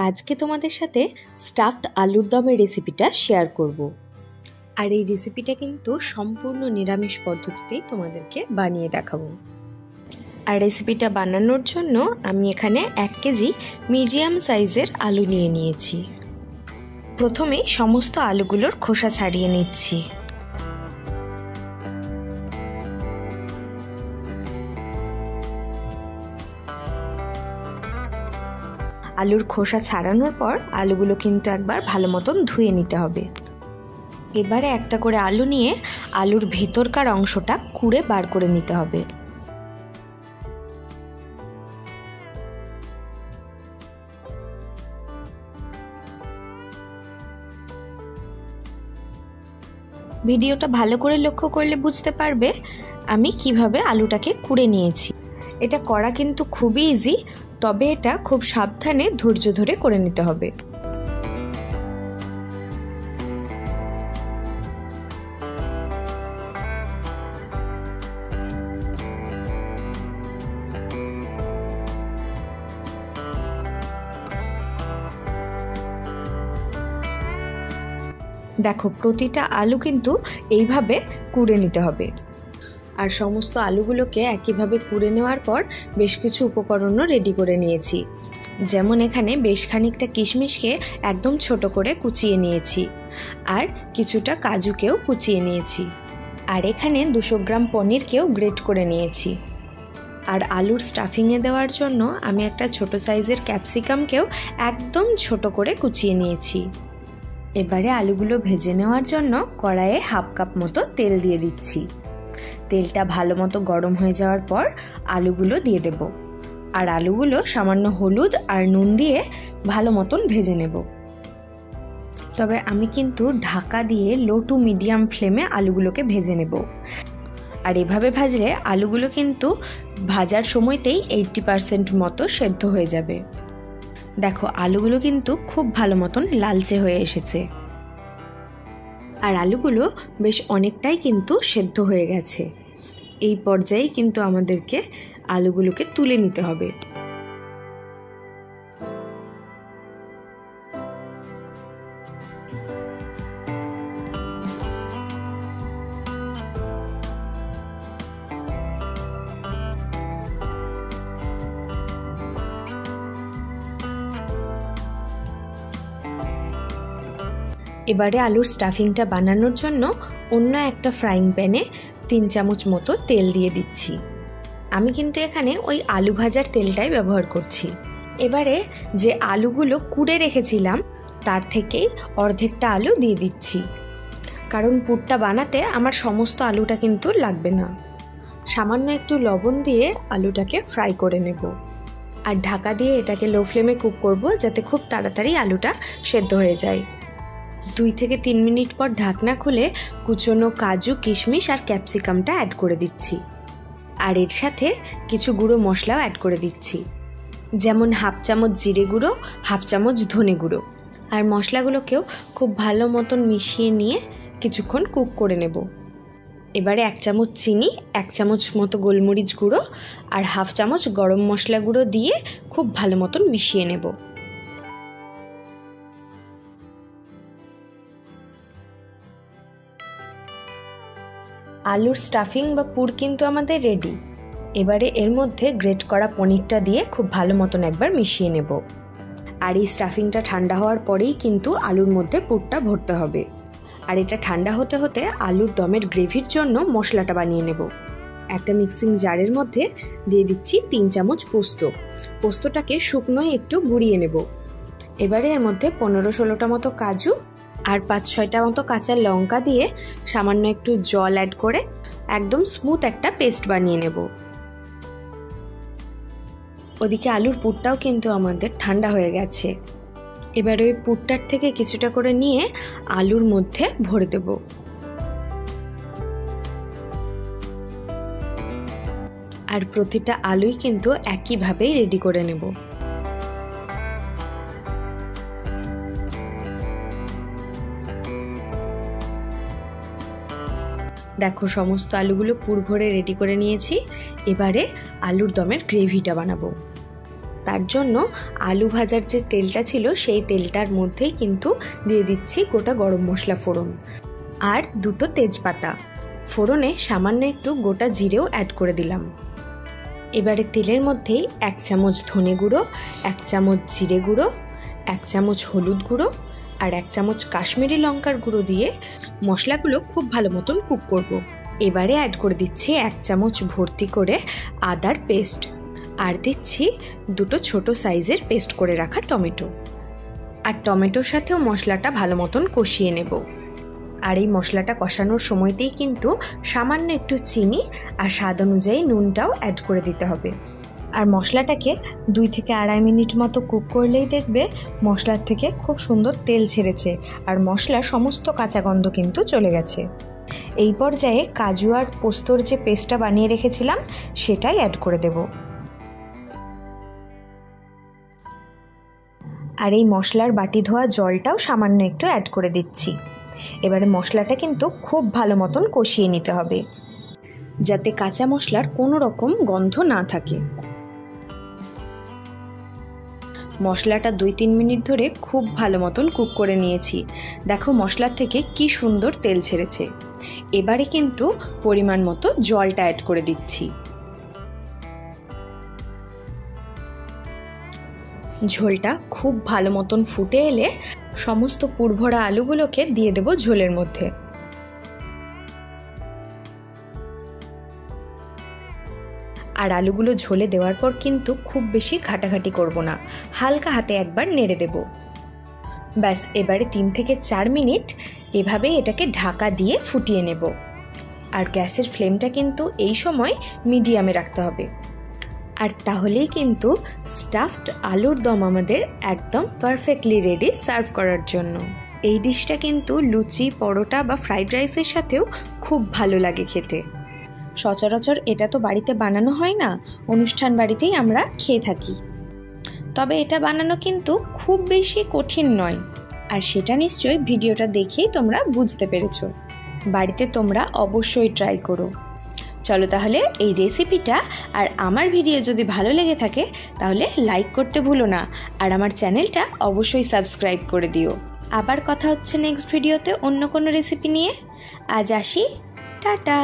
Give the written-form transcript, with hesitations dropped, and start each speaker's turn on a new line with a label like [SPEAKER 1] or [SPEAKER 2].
[SPEAKER 1] আজকে তোমাদের সাথে স্টাফড আলুর দমের রেসিপিটা শেয়ার করব। আর এই রেসিপিটা কিন্তু সম্পূর্ণ নিরামিষ পদ্ধতিতেই তোমাদেরকে বানিয়ে দেখাবো। আর রেসিপিটা বানানোর জন্য আমি এখানে 1 কেজি মিডিয়াম সাইজের আলু নিয়ে নিয়েছি। প্রথমে সমস্ত আলুগুলোর খোসা ছাড়িয়ে নিচ্ছি। আলুর খোসা ছাড়ানোর পর আলুগুলো কিন্তু একবার ভালো মতন ধুয়ে নিতে হবে। এবারে একটা করে আলু নিয়ে আলুর ভেতরকার অংশটা কুড়ে বার করে নিতে হবে। ভিডিওটা ভালো করে লক্ষ্য করলে বুঝতে পারবে আমি কিভাবে আলুটাকে কুড়ে নিয়েছি। এটা করা কিন্তু খুবই ইজি, তবে এটা খুব সাবধানে ধৈর্য ধরে করে নিতে হবে। দেখো, প্রতিটা আলু কিন্তু এইভাবে কুড়ে নিতে হবে। আর সমস্ত আলুগুলোকে একইভাবে কুড়ে নেওয়ার পর বেশ কিছু উপকরণও রেডি করে নিয়েছি। যেমন এখানে বেশ খানিকটা কিশমিশকে একদম ছোট করে কুচিয়ে নিয়েছি, আর কিছুটা কাজুকেও কুচিয়ে নিয়েছি, আর এখানে 200 গ্রাম পনিরকেও গ্রেট করে নিয়েছি। আর আলুর স্টাফিংয়ে দেওয়ার জন্য আমি একটা ছোট সাইজের ক্যাপসিকামকেও একদম ছোট করে কুচিয়ে নিয়েছি। এবারে আলুগুলো ভেজে নেওয়ার জন্য কড়াইয়ে 1/2 কাপ মতো তেল দিয়ে দিচ্ছি। তেলটা ভালো মতো গরম হয়ে যাওয়ার পর আলুগুলো দিয়ে দেব, আর আলুগুলো সামান্য হলুদ আর নুন দিয়ে ভালো মতন ভেজে নেব। তবে আমি কিন্তু ঢাকা দিয়ে লো টু মিডিয়াম ফ্লেমে আলুগুলোকে ভেজে নেব। আর এভাবে ভাজলে আলুগুলো কিন্তু ভাজার সময়তেই 80% মতো সেদ্ধ হয়ে যাবে। দেখো, আলুগুলো কিন্তু খুব ভালো মতন লালচে হয়ে এসেছে, আর আলুগুলো বেশ অনেকটাই কিন্তু সেদ্ধ হয়ে গেছে। এই পর্যায়ে কিন্তু আমাদেরকে আলুগুলোকে তুলে নিতে হবে। এবারে আলুর স্টাফিংটা বানানোর জন্য অন্য একটা ফ্রাইং প্যানে 3 চামচ মতো তেল দিয়ে দিচ্ছি। আমি কিন্তু এখানে ওই আলু ভাজার তেলটাই ব্যবহার করছি। এবারে যে আলুগুলো কুড়ে রেখেছিলাম তার থেকেই অর্ধেকটা আলু দিয়ে দিচ্ছি, কারণ পুরটা বানাতে আমার সমস্ত আলুটা কিন্তু লাগবে না। সামান্য একটু লবণ দিয়ে আলুটাকে ফ্রাই করে নেব, আর ঢাকা দিয়ে এটাকে লো ফ্লেমে কুক করব, যাতে খুব তাড়াতাড়ি আলুটা সেদ্ধ হয়ে যায়। 2 থেকে 3 মিনিট পর ঢাকনা খুলে কুচনো কাজু, কিশমিশ আর ক্যাপসিকামটা অ্যাড করে দিচ্ছি। আর এর সাথে কিছু গুঁড়ো মশলাও অ্যাড করে দিচ্ছি, যেমন 1/2 চামচ জিরে গুঁড়ো, 1/2 চামচ ধনে গুঁড়ো। আর মশলাগুলোকেও খুব ভালো মতন মিশিয়ে নিয়ে কিছুক্ষণ কুক করে নেব। এবারে 1 চামচ চিনি, 1 চামচ মতো গোলমরিচ গুঁড়ো আর 1/2 চামচ গরম মশলা গুঁড়ো দিয়ে খুব ভালো মতন মিশিয়ে নেব। আলুর স্টাফিং বা পুর কিন্তু আমাদের রেডি। এবারে এর মধ্যে গ্রেট করা পনিরটা দিয়ে খুব ভালো মতন একবার মিশিয়ে নেব। আর এই স্টাফিংটা ঠান্ডা হওয়ার পরেই কিন্তু আলুর মধ্যে পুরটা ভরতে হবে। আর এটা ঠান্ডা হতে হতে আলুর দমের গ্রেভির জন্য মশলাটা বানিয়ে নেব। একটা মিক্সিং জারের মধ্যে দিয়ে দিচ্ছি 3 চামচ পোস্ত। পোস্তটাকে শুকনোয় একটু গুঁড়িয়ে নেব। এবারে এর মধ্যে 15-16টা মতো কাজু আর 5-6টা মতো কাঁচা লঙ্কা দিয়ে সামান্য একটু জল অ্যাড করে একদম স্মুথ একটা পেস্ট বানিয়ে নেব। ওদিকে আলুর পুরটাও কিন্তু আমাদের ঠান্ডা হয়ে গেছে। এবার ওই পুরটার থেকে কিছুটা করে নিয়ে আলুর মধ্যে ভরে দেব। আর প্রতিটা আলুই কিন্তু একইভাবেই রেডি করে নেব। দেখো, সমস্ত আলুগুলো পুর ভরে রেডি করে নিয়েছি। এবারে আলুর দমের গ্রেভিটা বানাবো। তার জন্য আলু ভাজার যে তেলটা ছিল সেই তেলটার মধ্যেই কিন্তু দিয়ে দিচ্ছি গোটা গরম মশলা ফোড়ন আর 2টো তেজপাতা। ফোড়নে সামান্য একটু গোটা জিরেও অ্যাড করে দিলাম। এবারে তেলের মধ্যেই 1 চামচ ধনে গুঁড়ো, 1 চামচ জিরে গুঁড়ো, 1 চামচ হলুদ গুঁড়ো আর 1 চামচ কাশ্মীরি লঙ্কার গুঁড়ো দিয়ে মশলাগুলো খুব ভালো মতন কুক করব। এবারে অ্যাড করে দিচ্ছি 1 চামচ ভর্তি করে আদার পেস্ট আর দিচ্ছি 2টো ছোট সাইজের পেস্ট করে রাখা টমেটো। আর টমেটোর সাথেও মশলাটা ভালো মতন কষিয়ে নেব। আর এই মশলাটা কষানোর সময়তেই কিন্তু সামান্য একটু চিনি আর স্বাদ অনুযায়ী নুনটাও অ্যাড করে দিতে হবে। আর মশলাটাকে 2 থেকে 2.5 মিনিট মতো কুক করলেই দেখবে মশলার থেকে খুব সুন্দর তেল ছেড়েছে আর মশলার সমস্ত কাঁচা গন্ধ কিন্তু চলে গেছে। এই পর্যায়ে কাজু আর পোস্তর যে পেস্টটা বানিয়ে রেখেছিলাম সেটাই অ্যাড করে দেব। আর এই মশলার বাটি ধোয়া জলটাও সামান্য একটু অ্যাড করে দিচ্ছি। এবারে মশলাটা কিন্তু খুব ভালো মতন কষিয়ে নিতে হবে যাতে কাঁচা মশলার কোনো রকম গন্ধ না থাকে। মশলাটা 2-3 মিনিট ধরে খুব ভালো মতন কুক করে নিয়েছি। দেখো মশলার থেকে কি সুন্দর তেল ছেড়েছে। এবারে কিন্তু পরিমাণ মতো জলটা অ্যাড করে দিচ্ছি। ঝোলটা খুব ভালো মতন ফুটে এলে সমস্ত পুরভরা আলুগুলোকে দিয়ে দেব ঝোলের মধ্যে। আর আলুগুলো ঝোলে দেওয়ার পর কিন্তু খুব বেশি ঘাটাঘাটি করব না, হালকা হাতে একবার নেড়ে দেব। ব্যাস, এবারে 3 থেকে 4 মিনিট এভাবেই এটাকে ঢাকা দিয়ে ফুটিয়ে নেব। আর গ্যাসের ফ্লেমটা কিন্তু এই সময় মিডিয়ামে রাখতে হবে। আর তাহলেই কিন্তু স্টাফড আলুর দম আমাদের একদম পারফেক্টলি রেডি সার্ভ করার জন্য। এই ডিশটা কিন্তু লুচি, পরোটা বা ফ্রাইড রাইসের সাথেও খুব ভালো লাগে খেতে। সচরাচর এটা তো বাড়িতে বানানো হয় না, অনুষ্ঠান বাড়িতেই আমরা খেয়ে থাকি। তবে এটা বানানো কিন্তু খুব বেশি কঠিন নয়, আর সেটা নিশ্চয়ই ভিডিওটা দেখেই তোমরা বুঝতে পেরেছো। বাড়িতে তোমরা অবশ্যই ট্রাই করো। চলো তাহলে এই রেসিপিটা আর আমার ভিডিও যদি ভালো লেগে থাকে তাহলে লাইক করতে ভুলো না, আর আমার চ্যানেলটা অবশ্যই সাবস্ক্রাইব করে দিও। আবার কথা হচ্ছে নেক্সট ভিডিওতে অন্য কোনো রেসিপি নিয়ে। আজ আসি, টাটা।